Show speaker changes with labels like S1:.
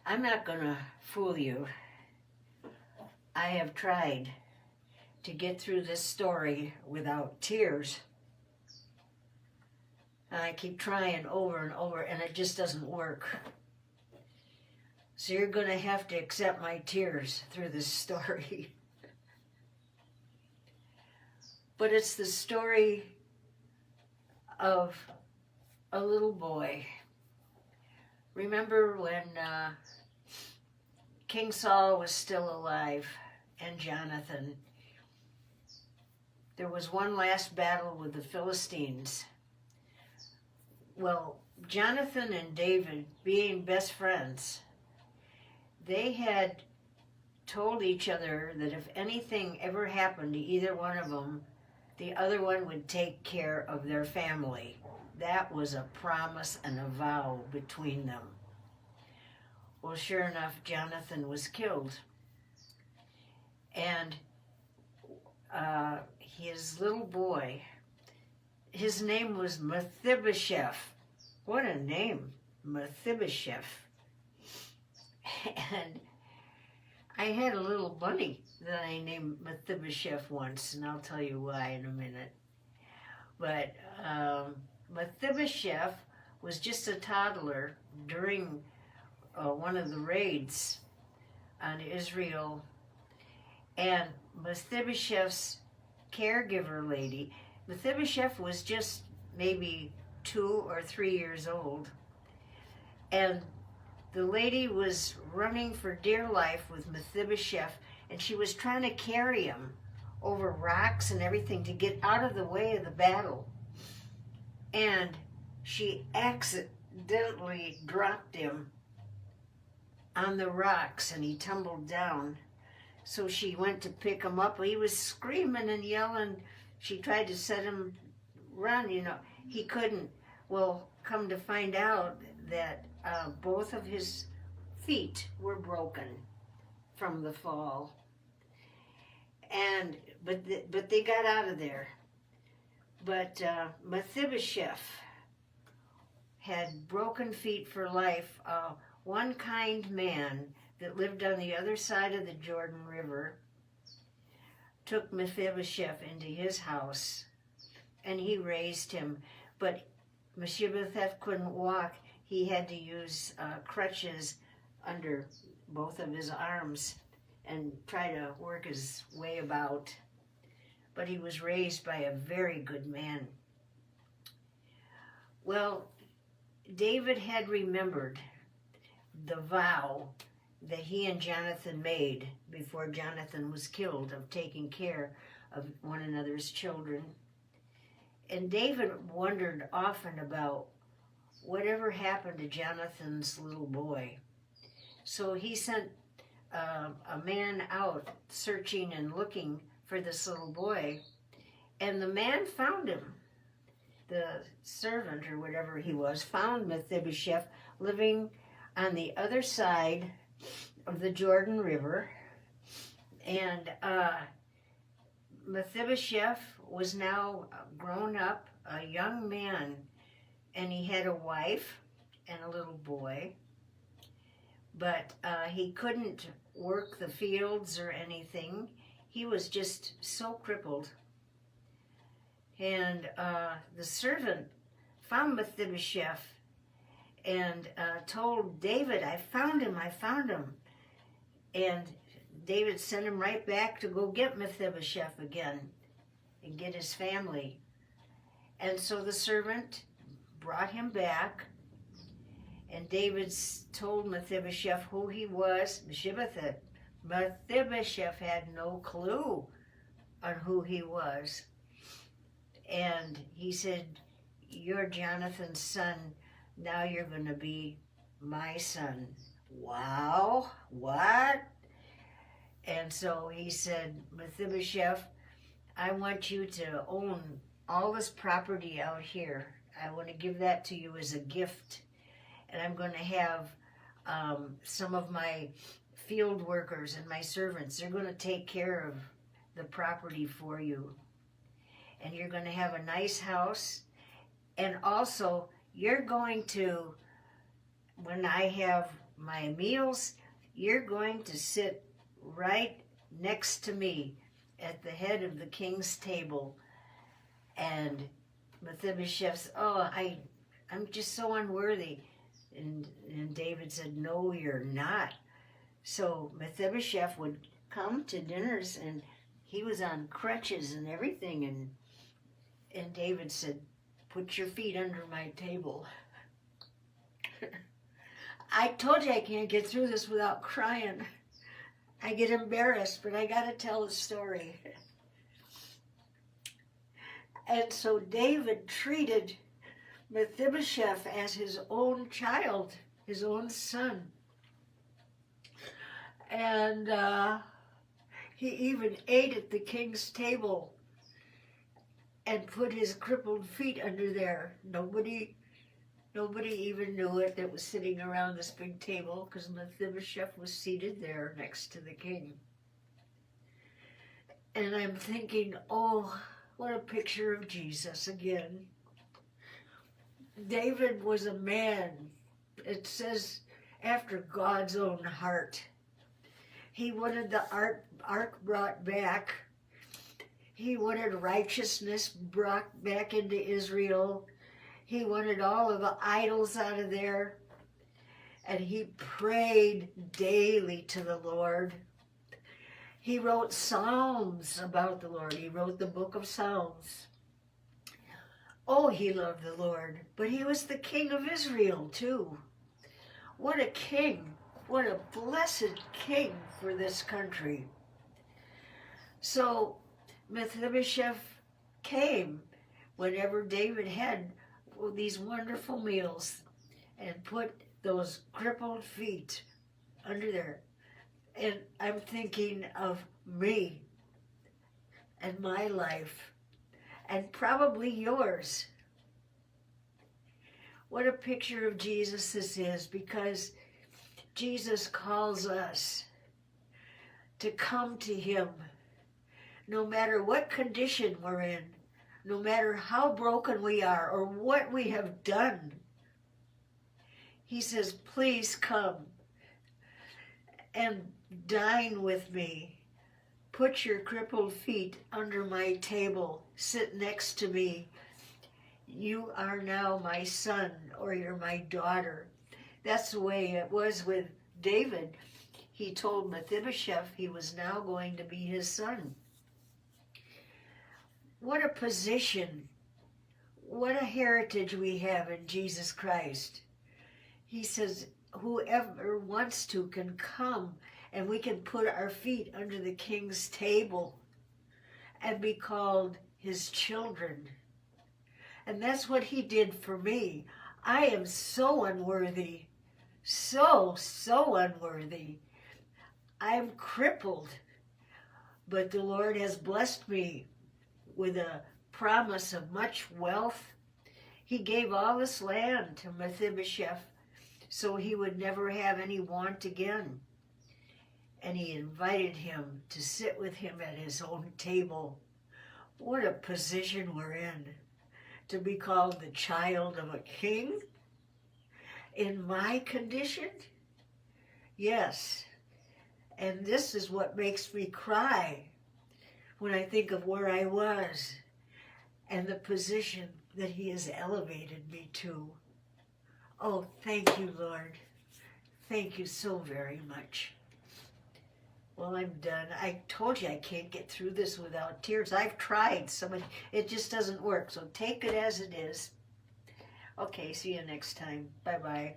S1: I'm not going to fool you. I have tried to get through this story without tears. And I keep trying over and over, and it just doesn't work. So you're going to have to accept my tears through this story. But it's the story of a little boy. Remember when King Saul was still alive and Jonathan? There was one last battle with the Philistines. Well, Jonathan and David, being best friends, they had told each other that if anything ever happened to either one of them, the other one would take care of their family. That was a promise and a vow between them. Well, sure enough, Jonathan was killed. And his little boy, his name was Mephthiboshef. What a name, Mephthiboshef. And I had a little bunny that I named Mephthiboshef once, and I'll tell you why in a minute. But Mephthiboshef was just a toddler during one of the raids on Israel, and Mephibosheth's caregiver lady, Mephibosheth was just maybe 2 or 3 years old, and the lady was running for dear life with Mephibosheth, and she was trying to carry him over rocks and everything to get out of the way of the battle. And she accidentally dropped him on the rocks, and he tumbled down. So she went to pick him up. He was screaming and yelling. She tried to set him run, He couldn't. Well, come to find out that both of his feet were broken from the fall. But they got out of there. But Mephibosheth had broken feet for life. One kind man that lived on the other side of the Jordan River took Mephibosheth into his house, and he raised him. But Mephibosheth couldn't walk. He had to use crutches under both of his arms and try to work his way about. But he was raised by a very good man. Well, David had remembered the vow that he and Jonathan made before Jonathan was killed of taking care of one another's children. And David wondered often about whatever happened to Jonathan's little boy. So he sent a man out searching and looking for this little boy, and the man found him. The servant, or whatever he was, found Mephibosheth living on the other side of the Jordan River, and Mephibosheth was now grown up, a young man, and he had a wife and a little boy, but he couldn't work the fields or anything. He was just so crippled. And the servant found Mephibosheth and told David, I found him. And David sent him right back to go get Mephibosheth again and get his family. And so the servant brought him back, and David told Mephibosheth who he was. Mephibosheth had no clue on who he was. And he said, you're Jonathan's son, now you're going to be my son. Wow, what? And so he said, Mephibosheth, I want you to own all this property out here. I want to give that to you as a gift. And I'm going to have some of my field workers and my servants, they're going to take care of the property for you. And you're going to have a nice house. And also, you're going to, when I have my meals, you're going to sit right next to me at the head of the king's table. And Mephibosheth, I'm just so unworthy. And David said, no, you're not. So Mephibosheth would come to dinners, and he was on crutches and everything. And David said, put your feet under my table. I told you I can't get through this without crying. I get embarrassed, but I got to tell the story. And so David treated Mephibosheth as his own child, his own son. And he even ate at the king's table and put his crippled feet under there. Nobody even knew it that was sitting around this big table, because Mephibosheth was seated there next to the king. And I'm thinking, oh, what a picture of Jesus again. David was a man, it says, after God's own heart. He wanted the ark brought back. He wanted righteousness brought back into Israel. He wanted all of the idols out of there. And he prayed daily to the Lord. He wrote psalms about the Lord. He wrote the book of Psalms. Oh, he loved the Lord. But he was the king of Israel, too. What a king. What a blessed king for this country. So Mephibosheth came whenever David had these wonderful meals and put those crippled feet under there. And I'm thinking of me and my life, and probably yours. What a picture of Jesus this is, because Jesus calls us to come to him no matter what condition we're in, no matter how broken we are or what we have done. He says, please come and dine with me. Put your crippled feet under my table. Sit next to me. You are now my son, or you're my daughter. That's the way it was with David. He told Mephibosheth he was now going to be his son. What a position. What a heritage we have in Jesus Christ. He says, whoever wants to can come, and we can put our feet under the king's table and be called his children. And that's what he did for me. I am so unworthy, so unworthy. I'm crippled, but the Lord has blessed me with a promise of much wealth. He gave all this land to Mephibosheth so he would never have any want again. And he invited him to sit with him at his own table. What a position we're in, to be called the child of a king in my condition. Yes, and this is what makes me cry when I think of where I was and the position that he has elevated me to. Oh, thank you, Lord. Thank you so very much. Well, I'm done. I told you I can't get through this without tears. I've tried. It just doesn't work. So take it as it is. Okay, see you next time. Bye-bye.